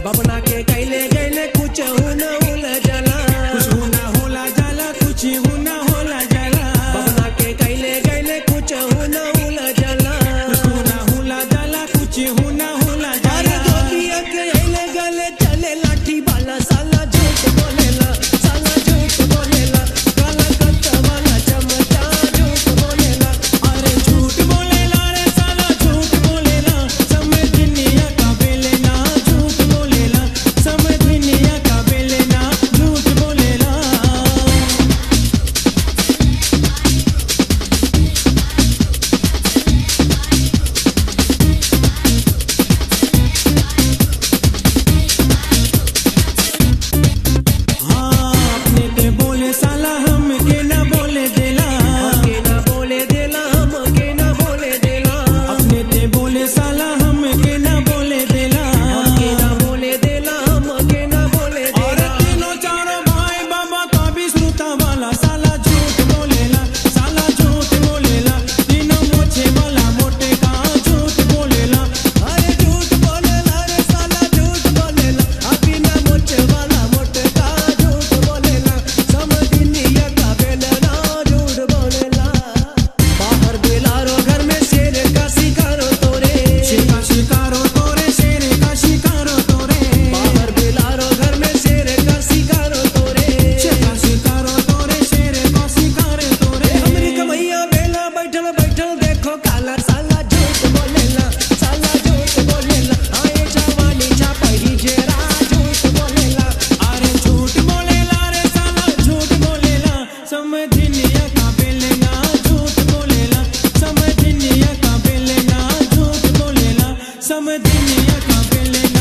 बबना के कैले गैले कुछ न होला जाला, कुछ न होला जाला, कुछ न होला जाला। बबना के कैले गैले कुछ न होला जाला, कुछ न होला जाला, कुछ न होला जाला। अरे धोतिया के ऐले गले चले लाठी वाला साला झूठ बोलेला, साला झूठ बोलेला, काला कत्ता वाला चमचा झूठ बोलेला। अरे झूठ बोलेला रे साला झूठ बोलेला, समय दुनिया का बेलेना झूठ बोलेला, समय दुनिया का बेलेना झूठ बोलेला। हाँ अपने ते बोले साला हमके न बोले देला, हमके ना बोले देला, हमके ना बोले देला, अपने ते बोले साला हमके न बोले देला। हमके ना बोले देला, हमके ना बोले और देला। तीनों चारों भाई बाबा का भी श्रुता वाला साला झूठ बोलेला, साला झूठ बोलेला। तीनों मोछे वाला मोटे का झूठ बोलेला। अरे झूठ बोलेला रे साला झूठ बोलेला, अभी ना मोचे वाला मोटका झूठ बोलेला, समझ दुनिया का बेलना झूठ बोलेला। बाहर बेलारो घर में शेर का शिकारो तोरे, शेर का शिकारो तोरे, शेर का शिकारो तोरे। बाहर बेलारो घर में शेर का शिकारो तोरे, शेर का शिकारो तोरे, शेर का शिकारो तोरे। हमरी कमैया बेला बैठल बैठल देखो काला साला झूठ बोलेला, साला झूठ बोलेला, आए जवानी छापही जेरा झूठ बोलेला। अरे झूठ बोलेला रे साला झूठ बोलेला, समय दुनिया का बेलेना झूठ बोलेला, समय दुनिया का बेलेना झूठ बोलेला, समय दुनिया का बेलेना।